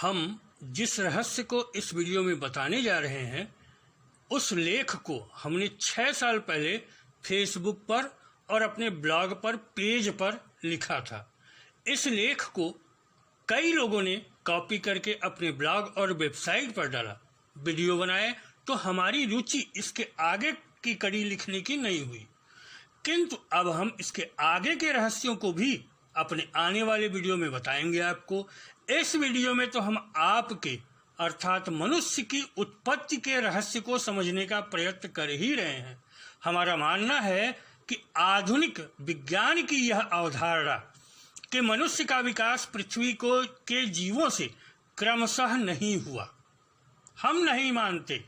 हम जिस रहस्य को इस वीडियो में बताने जा रहे हैं उस लेख को हमने 6 साल पहले फेसबुक पर और अपने ब्लॉग पर पेज पर लिखा था। इस लेख को कई लोगों ने कॉपी करके अपने ब्लॉग और वेबसाइट पर डाला, वीडियो बनाए, तो हमारी रुचि इसके आगे की कड़ी लिखने की नहीं हुई। किंतु अब हम इसके आगे के रहस्यों को भी अपने आने वाले वीडियो में बताएंगे आपको। इस वीडियो में तो हम आपके अर्थात मनुष्य की उत्पत्ति के रहस्य को समझने का प्रयत्न कर ही रहे हैं। हमारा मानना है कि आधुनिक विज्ञान की यह अवधारणा कि मनुष्य का विकास पृथ्वी को के जीवों से क्रमशः नहीं हुआ, हम नहीं मानते।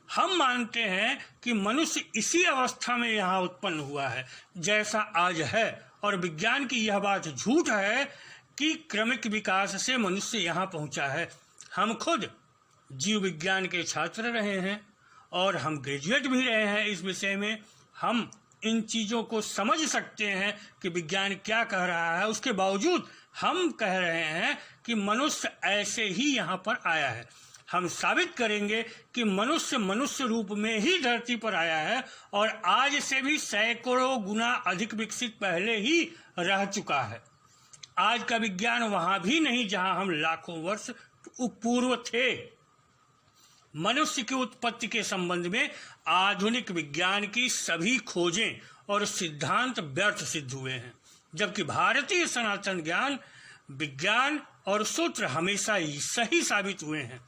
हम मानते हैं कि मनुष्य इसी अवस्था में यहाँ उत्पन्न हुआ है जैसा आज है, और विज्ञान की यह बात झूठ है कि क्रमिक विकास से मनुष्य यहाँ पहुँचा है। हम खुद जीव विज्ञान के छात्र रहे हैं और हम ग्रेजुएट भी रहे हैं इस विषय में। हम इन चीज़ों को समझ सकते हैं कि विज्ञान क्या कह रहा है। उसके बावजूद हम कह रहे हैं कि मनुष्य ऐसे ही यहाँ पर आया है। हम साबित करेंगे कि मनुष्य रूप में ही धरती पर आया है और आज से भी सैकड़ों गुना अधिक विकसित पहले ही रह चुका है। आज का विज्ञान वहां भी नहीं जहां हम लाखों वर्ष पूर्व थे। मनुष्य की उत्पत्ति के संबंध में आधुनिक विज्ञान की सभी खोजें और सिद्धांत व्यर्थ सिद्ध हुए हैं, जबकि भारतीय सनातन ज्ञान, विज्ञान और सूत्र हमेशा ही सही साबित हुए हैं।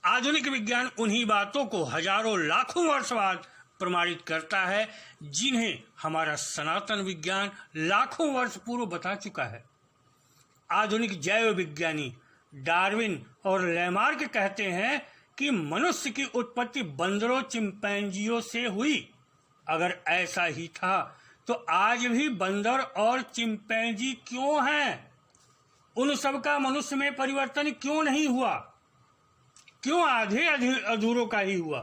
आधुनिक विज्ञान उन्हीं बातों को हजारों लाखों वर्ष बाद प्रमाणित करता है जिन्हें हमारा सनातन विज्ञान लाखों वर्ष पूर्व बता चुका है। आधुनिक जैव विज्ञानी डार्विन और लैमार्क कहते हैं कि मनुष्य की उत्पत्ति बंदरों चिंपैंजियों से हुई। अगर ऐसा ही था तो आज भी बंदर और चिंपैंजी क्यों हैं? उन सब का मनुष्य में परिवर्तन क्यों नहीं हुआ? क्यों आधे अधूरों का ही हुआ?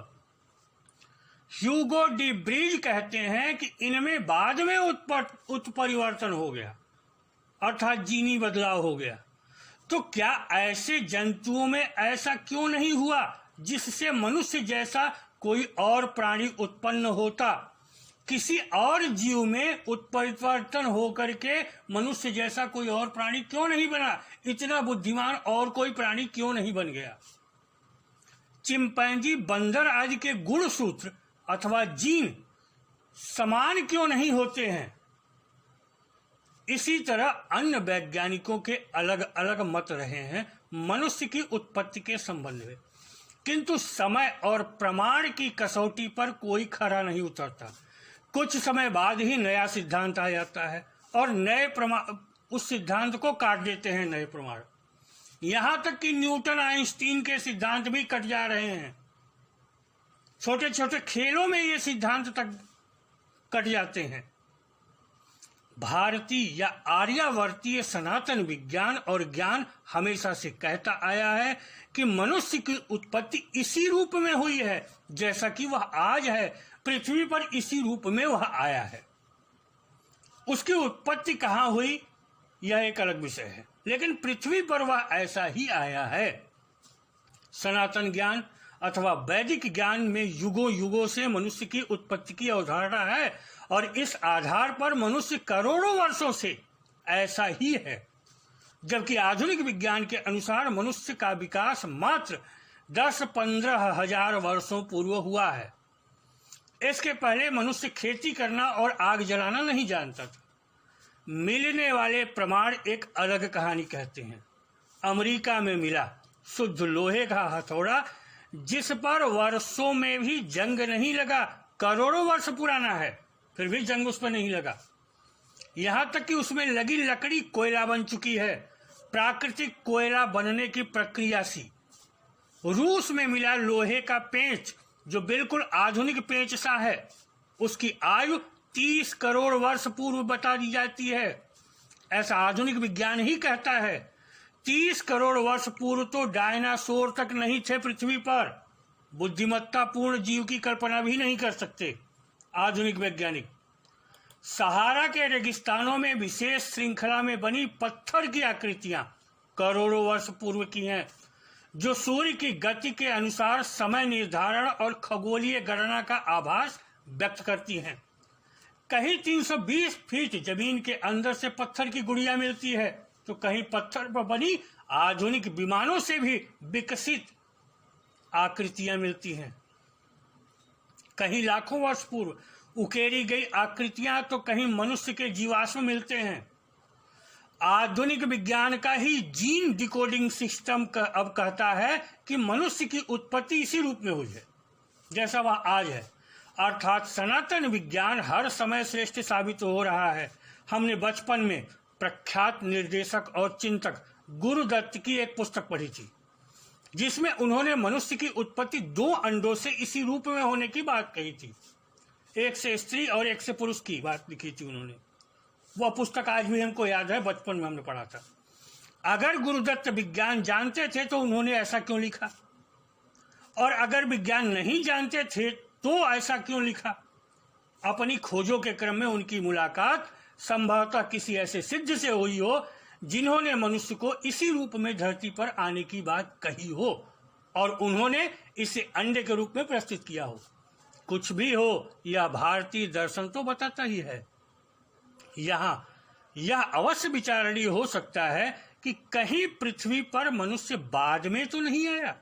ह्यूगो डी ब्रीज कहते हैं कि इनमें बाद में उत्परिवर्तन हो गया, अर्थात जीनी बदलाव हो गया। तो क्या ऐसे जंतुओं में ऐसा क्यों नहीं हुआ जिससे मनुष्य जैसा कोई और प्राणी उत्पन्न होता? किसी और जीव में उत्परिवर्तन होकर के मनुष्य जैसा कोई और प्राणी क्यों नहीं बना? इतना बुद्धिमान और कोई प्राणी क्यों नहीं बन गया? चिंपैंजी, बंदर आदि के गुण सूत्र अथवा जीन समान क्यों नहीं होते हैं? इसी तरह अन्य वैज्ञानिकों के अलग अलग मत रहे हैं मनुष्य की उत्पत्ति के संबंध में, किंतु समय और प्रमाण की कसौटी पर कोई खरा नहीं उतरता। कुछ समय बाद ही नया सिद्धांत आ जाता है और नए प्रमाण उस सिद्धांत को काट देते हैं नए प्रमाण। यहाँ तक कि न्यूटन, आइंस्टीन के सिद्धांत भी कट जा रहे हैं। छोटे छोटे खेलों में ये सिद्धांत तक कट जाते हैं। भारतीय या आर्यावर्तीय सनातन विज्ञान और ज्ञान हमेशा से कहता आया है कि मनुष्य की उत्पत्ति इसी रूप में हुई है जैसा कि वह आज है। पृथ्वी पर इसी रूप में वह आया है। उसकी उत्पत्ति कहाँ हुई यह एक अलग विषय है, लेकिन पृथ्वी पर वह ऐसा ही आया है। सनातन ज्ञान अथवा वैदिक ज्ञान में युगों युगों से मनुष्य की उत्पत्ति की अवधारणा है और इस आधार पर मनुष्य करोड़ों वर्षों से ऐसा ही है, जबकि आधुनिक विज्ञान के अनुसार मनुष्य का विकास मात्र 10-15 हजार वर्षों पूर्व हुआ है। इसके पहले मनुष्य खेती करना और आग जलाना नहीं जानता था। मिलने वाले प्रमाण एक अलग कहानी कहते हैं। अमेरिका में मिला शुद्ध लोहे का हथौड़ा जिस पर वर्षों में भी जंग नहीं लगा, करोड़ों वर्ष पुराना है, फिर भी जंग उस पर नहीं लगा। यहाँ तक कि उसमें लगी लकड़ी कोयला बन चुकी है, प्राकृतिक कोयला बनने की प्रक्रिया सी। रूस में मिला लोहे का पेंच जो बिल्कुल आधुनिक पेंच सा है, उसकी आयु 30 करोड़ वर्ष पूर्व बता दी जाती है। ऐसा आधुनिक विज्ञान ही कहता है। 30 करोड़ वर्ष पूर्व तो डायनासोर तक नहीं थे पृथ्वी पर। बुद्धिमत्ता पूर्ण जीव की कल्पना भी नहीं कर सकते आधुनिक वैज्ञानिक। सहारा के रेगिस्तानों में विशेष श्रृंखला में बनी पत्थर की आकृतियां करोड़ों वर्ष पूर्व की हैं। जो सूर्य की गति के अनुसार समय निर्धारण और खगोलीय गणना का आभास व्यक्त करती हैं। कहीं 320 फीट जमीन के अंदर से पत्थर की गुड़िया मिलती है, तो कहीं पत्थर पर बनी आधुनिक विमानों से भी विकसित आकृतियां मिलती हैं। कहीं लाखों वर्ष पूर्व उकेरी गई आकृतियां तो कहीं मनुष्य के जीवाश्म मिलते हैं। आधुनिक विज्ञान का ही जीन डिकोडिंग सिस्टम अब कहता है कि मनुष्य की उत्पत्ति इसी रूप में हुई है जैसा वह आज है, अर्थात सनातन विज्ञान हर समय श्रेष्ठ साबित हो रहा है। हमने बचपन में प्रख्यात निर्देशक और चिंतक गुरुदत्त की एक पुस्तक पढ़ी थी, जिसमें उन्होंने मनुष्य की उत्पत्ति 2 अंडों से इसी रूप में होने की बात कही थी। एक से स्त्री और एक से पुरुष की बात लिखी थी उन्होंने। वह पुस्तक आज भी हमको याद है, बचपन में हमने पढ़ा था। अगर गुरुदत्त विज्ञान जानते थे तो उन्होंने ऐसा क्यों लिखा, और अगर विज्ञान नहीं जानते थे तो ऐसा क्यों लिखा? अपनी खोजों के क्रम में उनकी मुलाकात संभवतः किसी ऐसे सिद्ध से हुई हो जिन्होंने मनुष्य को इसी रूप में धरती पर आने की बात कही हो और उन्होंने इसे अंडे के रूप में प्रस्तुत किया हो। कुछ भी हो, यह भारतीय दर्शन तो बताता ही है। यहाँ यह अवश्य विचारणीय हो सकता है कि कहीं पृथ्वी पर मनुष्य बाद में तो नहीं आया,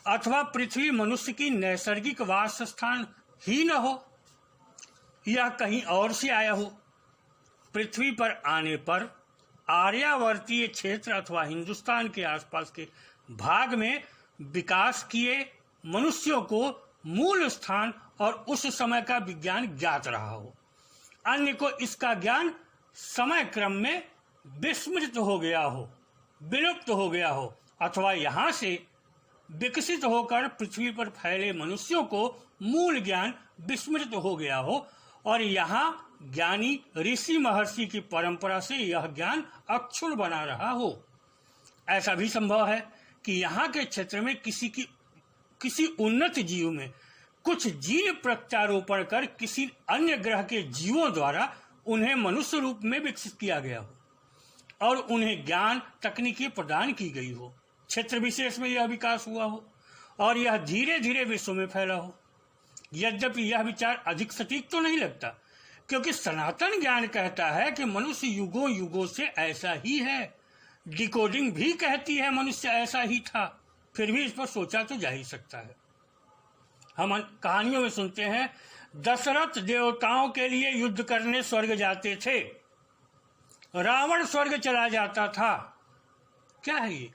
अथवा पृथ्वी मनुष्य की नैसर्गिक वास स्थान ही न हो, यह कहीं और से आया हो। पृथ्वी पर आने पर आर्यावर्तीय क्षेत्र अथवा हिंदुस्तान के आसपास के भाग में विकास किए मनुष्यों को मूल स्थान और उस समय का विज्ञान ज्ञात रहा हो। अन्य को इसका ज्ञान समय क्रम में विस्मृत हो गया हो, विलुप्त हो गया हो, अथवा यहाँ से विकसित होकर पृथ्वी पर फैले मनुष्यों को मूल ज्ञान विस्मृत हो गया हो और यहाँ ज्ञानी ऋषि महर्षि की परंपरा से यह ज्ञान अक्षुण्ण बना रहा हो। ऐसा भी संभव है कि यहाँ के क्षेत्र में किसी उन्नत जीव में कुछ जीन प्रत्यारोपण कर किसी अन्य ग्रह के जीवों द्वारा उन्हें मनुष्य रूप में विकसित किया गया हो और उन्हें ज्ञान तकनीकी प्रदान की गई हो। क्षेत्र विशेष में यह विकास हुआ हो और यह धीरे धीरे विश्व में फैला हो। यद्यपि यह विचार अधिक सटीक तो नहीं लगता, क्योंकि सनातन ज्ञान कहता है कि मनुष्य युगों युगों से ऐसा ही है। डिकोडिंग भी कहती है मनुष्य ऐसा ही था। फिर भी इस पर सोचा तो जा ही सकता है। हम कहानियों में सुनते हैं, दशरथ देवताओं के लिए युद्ध करने स्वर्ग जाते थे, रावण स्वर्ग चला जाता था। क्या है ये?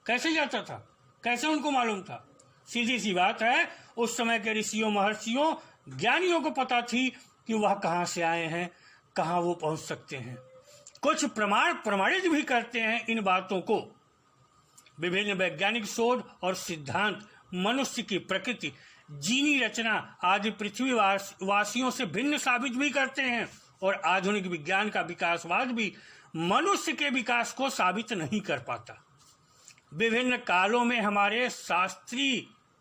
कैसे जाता था? कैसे उनको मालूम था? सीधी सी बात है, उस समय के ऋषियों महर्षियों ज्ञानियों को पता थी कि वह कहाँ से आए हैं, कहाँ वो पहुंच सकते हैं। कुछ प्रमाणित भी करते हैं इन बातों को। विभिन्न वैज्ञानिक शोध और सिद्धांत मनुष्य की प्रकृति, जीनी रचना आदि पृथ्वी वासियों से भिन्न साबित भी करते हैं और आधुनिक विज्ञान का विकासवाद भी मनुष्य के विकास को साबित नहीं कर पाता। विभिन्न कालों में हमारे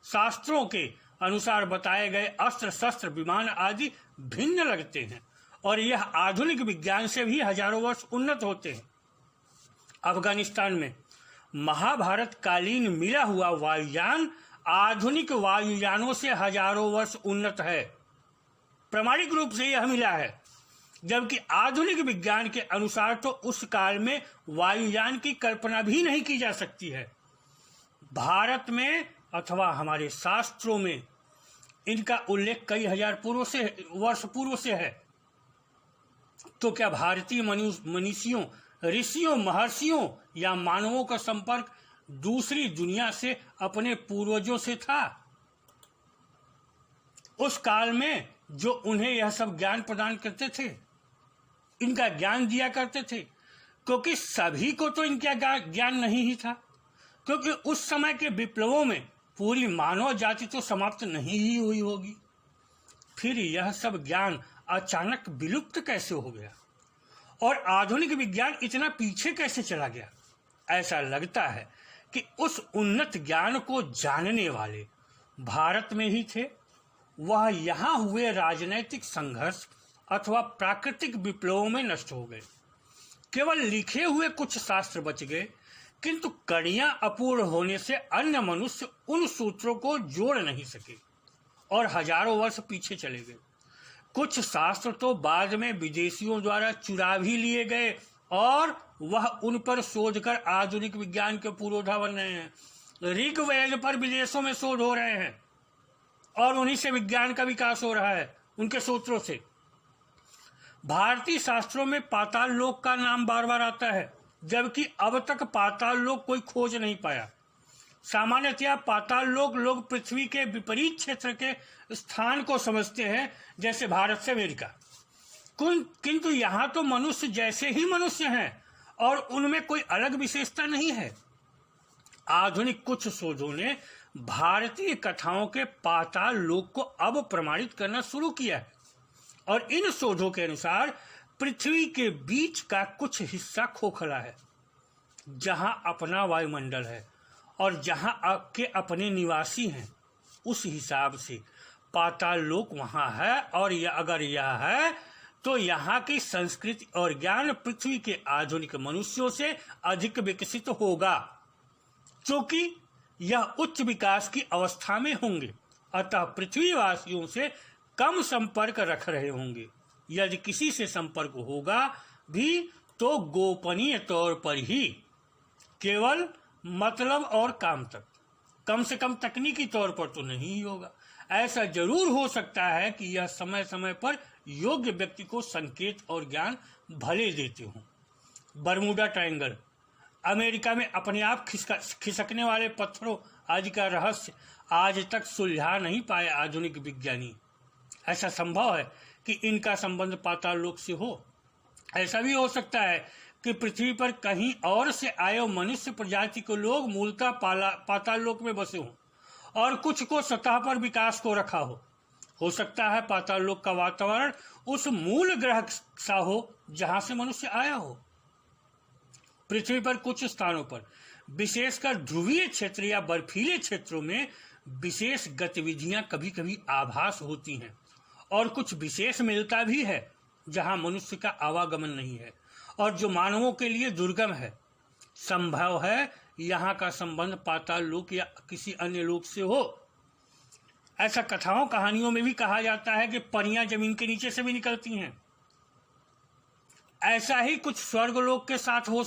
शास्त्रों के अनुसार बताए गए अस्त्र शस्त्र विमान आदि भिन्न लगते हैं और यह आधुनिक विज्ञान से भी हजारों वर्ष उन्नत होते हैं। अफगानिस्तान में महाभारत कालीन मिला हुआ वायुयान आधुनिक वायुयानों से हजारों वर्ष उन्नत है। प्रामाणिक रूप से यह मिला है, जबकि आधुनिक विज्ञान के अनुसार तो उस काल में वायुयान की कल्पना भी नहीं की जा सकती है। भारत में अथवा हमारे शास्त्रों में इनका उल्लेख कई हजार वर्ष पूर्व से है। तो क्या भारतीय मनुष्यों, ऋषियों, महर्षियों या मानवों का संपर्क दूसरी दुनिया से अपने पूर्वजों से था? उस काल में जो उन्हें यह सब ज्ञान प्रदान करते थे, इनका ज्ञान दिया करते थे, क्योंकि सभी को तो इनका ज्ञान नहीं ही था, क्योंकि उस समय के विप्लवों में पूरी मानव जाति तो समाप्त नहीं ही हुई होगी। फिर यह सब ज्ञान अचानक विलुप्त कैसे हो गया और आधुनिक विज्ञान इतना पीछे कैसे चला गया? ऐसा लगता है कि उस उन्नत ज्ञान को जानने वाले भारत में ही थे। वह यहाँ हुए राजनैतिक संघर्ष अथवा प्राकृतिक विप्लवों में नष्ट हो गए। केवल लिखे हुए कुछ शास्त्र बच गए, किंतु कड़ियां अपूर्ण होने से अन्य मनुष्य उन सूत्रों को जोड़ नहीं सके और हजारों वर्ष पीछे चले गए। कुछ शास्त्र तो बाद में विदेशियों द्वारा चुरा भी लिए गए और वह उन पर शोध कर आधुनिक विज्ञान के पुरोधा बन रहे हैं। ऋग्वेद पर विदेशों में शोध हो रहे हैं और उन्हीं से विज्ञान का विकास हो रहा है, उनके सूत्रों से। भारतीय शास्त्रों में पाताल लोक का नाम बार बार आता है, जबकि अब तक पाताल लोक कोई खोज नहीं पाया। सामान्यतया पाताल लोक लोग पृथ्वी के विपरीत क्षेत्र के स्थान को समझते हैं, जैसे भारत से अमेरिका। किंतु यहाँ तो मनुष्य जैसे ही मनुष्य हैं और उनमें कोई अलग विशेषता नहीं है। आधुनिक कुछ शोधों ने भारतीय कथाओं के पाताल लोक को अब प्रमाणित करना शुरू किया है और इन शोधों के अनुसार पृथ्वी के बीच का कुछ हिस्सा खोखला है, जहां अपना वायुमंडल है और जहां के अपने निवासी हैं। उस हिसाब से पाताल लोक वहां है और अगर यह है तो यहाँ की संस्कृति और ज्ञान पृथ्वी के आधुनिक मनुष्यों से अधिक विकसित होगा, क्योंकि यह उच्च विकास की अवस्था में होंगे, अतः पृथ्वीवासियों से कम संपर्क रख रहे होंगे। यदि किसी से संपर्क होगा भी तो गोपनीय तौर पर ही, केवल मतलब और काम तक, कम से कम तकनीकी तौर पर तो नहीं ही होगा। ऐसा जरूर हो सकता है कि यह समय समय पर योग्य व्यक्ति को संकेत और ज्ञान भले देते हों। बरमूडा ट्रायंगल, अमेरिका में अपने आप खिसकने वाले पत्थरों आदि का रहस्य आज तक सुलझा नहीं पाए आधुनिक विज्ञानी। ऐसा संभव है कि इनका संबंध पाताल लोक से हो। ऐसा भी हो सकता है कि पृथ्वी पर कहीं और से आए मनुष्य प्रजाति के लोग मूलतः पाताल लोक में बसे हों और कुछ को सतह पर विकास को रखा हो सकता है पाताल लोक का वातावरण उस मूल ग्रह सा हो जहां से मनुष्य आया हो। पृथ्वी पर कुछ स्थानों पर, विशेषकर ध्रुवीय क्षेत्र या बर्फीले क्षेत्रों में विशेष गतिविधियां कभी कभी आभास होती हैं और कुछ विशेष मिलता भी है जहां मनुष्य का आवागमन नहीं है और जो मानवों के लिए दुर्गम है। संभव है यहाँ का संबंध पाताल लोक या किसी अन्य लोक से हो। ऐसा कथाओं कहानियों में भी कहा जाता है कि परियां जमीन के नीचे से भी निकलती हैं। ऐसा ही कुछ स्वर्गलोक के साथ हो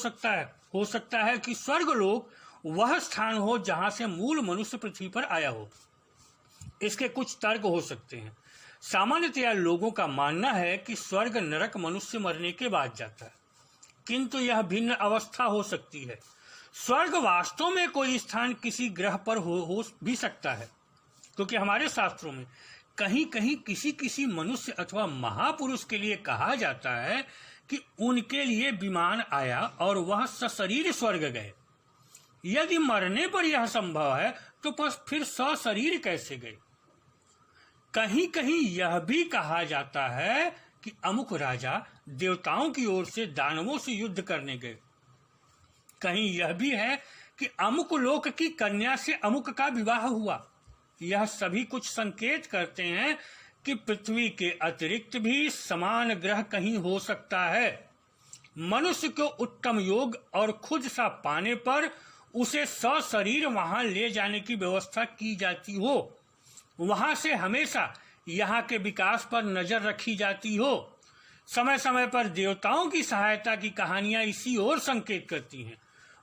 सकता है कि स्वर्गलोक वह स्थान हो जहां से मूल मनुष्य पृथ्वी पर आया हो। इसके कुछ तर्क हो सकते हैं। सामान्यतया लोगों का मानना है कि स्वर्ग नरक मनुष्य मरने के बाद जाता है, किंतु यह भिन्न अवस्था हो सकती है। स्वर्ग वास्तव में कोई स्थान किसी ग्रह पर हो भी सकता है, क्योंकि हमारे शास्त्रों में कहीं कहीं किसी मनुष्य अथवा महापुरुष के लिए कहा जाता है कि उनके लिए विमान आया और वह सशरीर स्वर्ग गए। यदि मरने पर यह संभव है तो फिर सशरीर कैसे गए? कहीं कहीं यह भी कहा जाता है कि अमुक राजा देवताओं की ओर से दानवों से युद्ध करने गए। कहीं यह भी है कि अमुक लोक की कन्या से अमुक का विवाह हुआ। यह सभी कुछ संकेत करते हैं कि पृथ्वी के अतिरिक्त भी समान ग्रह कहीं हो सकता है। मनुष्य को उत्तम योग और खुद सा पाने पर उसे सशरीर वहां ले जाने की व्यवस्था की जाती हो, वहां से हमेशा यहाँ के विकास पर नजर रखी जाती हो। समय समय पर देवताओं की सहायता की कहानियां इसी ओर संकेत करती हैं।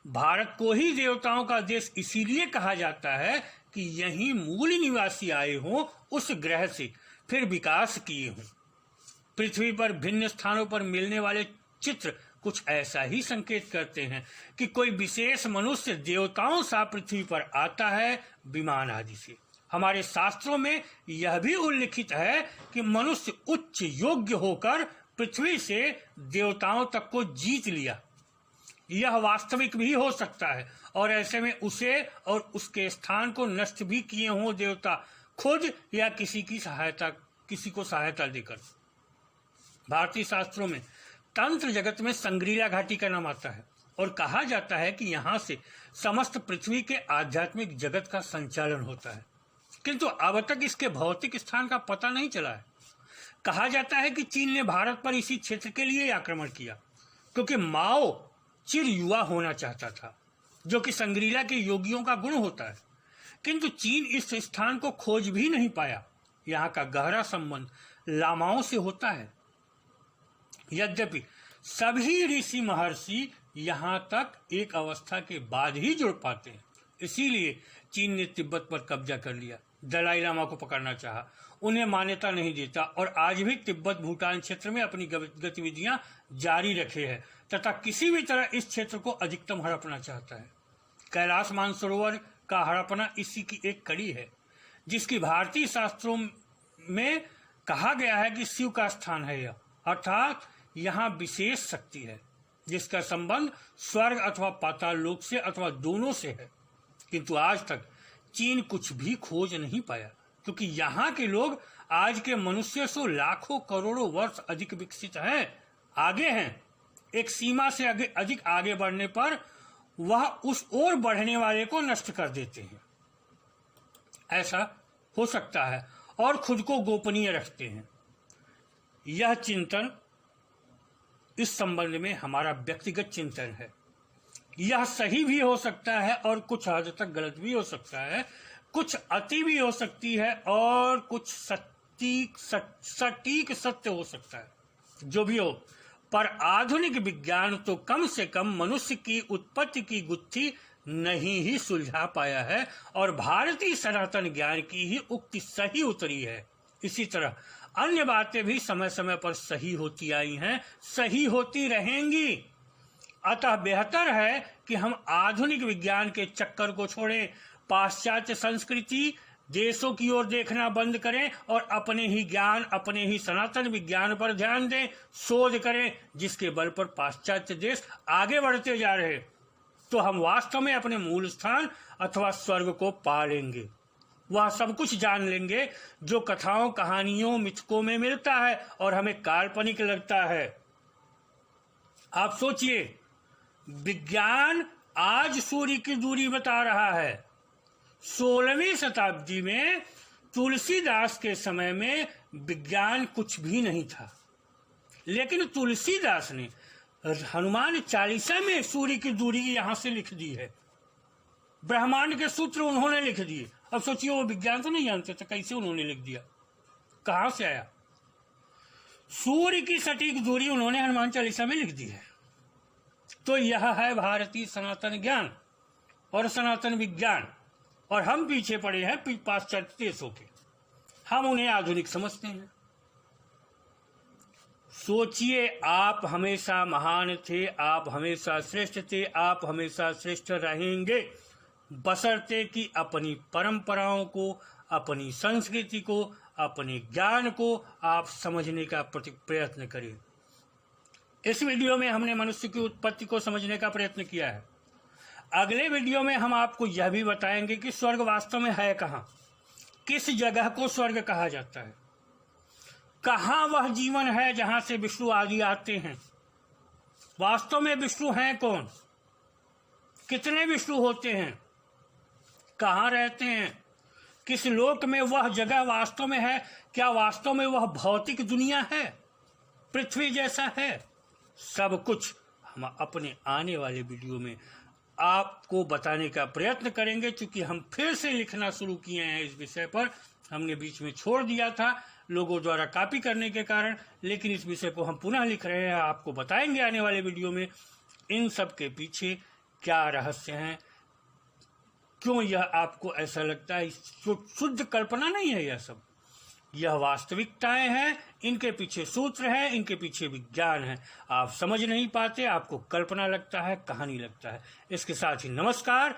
भारत को ही देवताओं का देश इसीलिए कहा जाता है कि यहीं मूल निवासी आए हों उस ग्रह से, फिर विकास किए हों। पृथ्वी पर भिन्न स्थानों पर मिलने वाले चित्र कुछ ऐसा ही संकेत करते हैं कि कोई विशेष मनुष्य देवताओं सा पृथ्वी पर आता है विमान आदि से। हमारे शास्त्रों में यह भी उल्लिखित है कि मनुष्य उच्च योग्य होकर पृथ्वी से देवताओं तक को जीत लिया। यह वास्तविक भी हो सकता है और ऐसे में उसे और उसके स्थान को नष्ट भी किए हों देवता खुद या किसी को सहायता देकर। भारतीय शास्त्रों में तंत्र जगत में संग्रीला घाटी का नाम आता है और कहा जाता है कि यहाँ से समस्त पृथ्वी के आध्यात्मिक जगत का संचालन होता है, किंतु अब तक इसके भौतिक स्थान का पता नहीं चला है। कहा जाता है कि चीन ने भारत पर इसी क्षेत्र के लिए आक्रमण किया, क्योंकि माओ चिर युवा होना चाहता था। जो कि संग्रीला के योगियों का गुण होता है। किंतु चीन इस स्थान को खोज भी नहीं पाया। यहाँ का गहरा संबंध लामाओं से होता है। यद्यपि सभी ऋषि महर्षि यहाँ तक एक अवस्था के बाद ही जुड़ पाते हैं। इसीलिए चीन ने तिब्बत पर कब्जा कर लिया, दलाई लामा को पकड़ना चाहा, उन्हें मान्यता नहीं देता और आज भी तिब्बत भूटान क्षेत्र में अपनी गतिविधियां जारी रखे है तथा किसी भी तरह इस क्षेत्र को अधिकतम हड़पना चाहता है। कैलाश मानसरोवर का हड़पना इसी की एक कड़ी है, जिसकी भारतीय शास्त्रों में कहा गया है कि शिव का स्थान है यह, अर्थात यहाँ विशेष शक्ति है जिसका संबंध स्वर्ग अथवा पाताल लोक से अथवा दोनों से है। किंतु आज तक चीन कुछ भी खोज नहीं पाया, क्योंकि यहाँ के लोग आज के मनुष्य से लाखों करोड़ों वर्ष अधिक विकसित हैं, आगे हैं। एक सीमा से अधिक आगे बढ़ने पर वह उस ओर बढ़ने वाले को नष्ट कर देते हैं। ऐसा हो सकता है और खुद को गोपनीय रखते हैं। यह चिंतन इस संबंध में हमारा व्यक्तिगत चिंतन है। यह सही भी हो सकता है और कुछ हद तक गलत भी हो सकता है, कुछ अति भी हो सकती है और कुछ सटीक सत्य हो सकता है। जो भी हो, पर आधुनिक विज्ञान तो कम से कम मनुष्य की उत्पत्ति की गुत्थी नहीं ही सुलझा पाया है और भारतीय सनातन ज्ञान की ही उक्ति सही उतरी है। इसी तरह अन्य बातें भी समय समय पर सही होती आई हैं, सही होती रहेंगी। अतः बेहतर है कि हम आधुनिक विज्ञान के चक्कर को छोड़ें, पाश्चात्य संस्कृति देशों की ओर देखना बंद करें और अपने ही ज्ञान, अपने ही सनातन विज्ञान पर ध्यान दें, शोध करें, जिसके बल पर पाश्चात्य देश आगे बढ़ते जा रहे, तो हम वास्तव में अपने मूल स्थान अथवा स्वर्ग को पा लेंगे। वह सब कुछ जान लेंगे जो कथाओं, कहानियों, मिथकों में मिलता है और हमें काल्पनिक लगता है। आप सोचिए, विज्ञान आज सूर्य की दूरी बता रहा है। 16वीं शताब्दी में तुलसीदास के समय में विज्ञान कुछ भी नहीं था, लेकिन तुलसीदास ने हनुमान चालीसा में सूर्य की दूरी यहाँ से लिख दी है। ब्रह्मांड के सूत्र उन्होंने लिख दिए। अब सोचिए, वो विज्ञान तो नहीं जानते थे, कैसे उन्होंने लिख दिया, कहां से आया? सूर्य की सटीक दूरी उन्होंने हनुमान चालीसा में लिख दी है। तो यह है भारतीय सनातन ज्ञान और सनातन विज्ञान, और हम पीछे पड़े हैं पाश्चात्य देशों के। हम उन्हें आधुनिक समझते हैं। सोचिए, आप हमेशा महान थे, आप हमेशा श्रेष्ठ थे, आप हमेशा श्रेष्ठ रहेंगे, बशर्ते कि अपनी परंपराओं को, अपनी संस्कृति को, अपने ज्ञान को आप समझने का प्रयत्न करें। इस वीडियो में हमने मनुष्य की उत्पत्ति को समझने का प्रयत्न किया है। अगले वीडियो में हम आपको यह भी बताएंगे कि स्वर्ग वास्तव में है कहाँ, किस जगह को स्वर्ग कहा जाता है, कहाँ वह जीवन है जहां से विष्णु आदि आते हैं, वास्तव में विष्णु हैं कौन, कितने विष्णु होते हैं, कहाँ रहते हैं, किस लोक में वह जगह वास्तव में है, क्या वास्तव में वह भौतिक दुनिया है, पृथ्वी जैसा है। सब कुछ हम अपने आने वाले वीडियो में आपको बताने का प्रयत्न करेंगे। चूंकि हम फिर से लिखना शुरू किए हैं इस विषय पर, हमने बीच में छोड़ दिया था लोगों द्वारा कॉपी करने के कारण, लेकिन इस विषय को हम पुनः लिख रहे हैं। आपको बताएंगे आने वाले वीडियो में इन सब के पीछे क्या रहस्य हैं, क्यों यह आपको ऐसा लगता है। शुद्ध कल्पना नहीं है यह सब, यह वास्तविकताएं हैं, इनके पीछे सूत्र है, इनके पीछे विज्ञान है। आप समझ नहीं पाते, आपको कल्पना लगता है, कहानी लगता है। इसके साथ ही नमस्कार,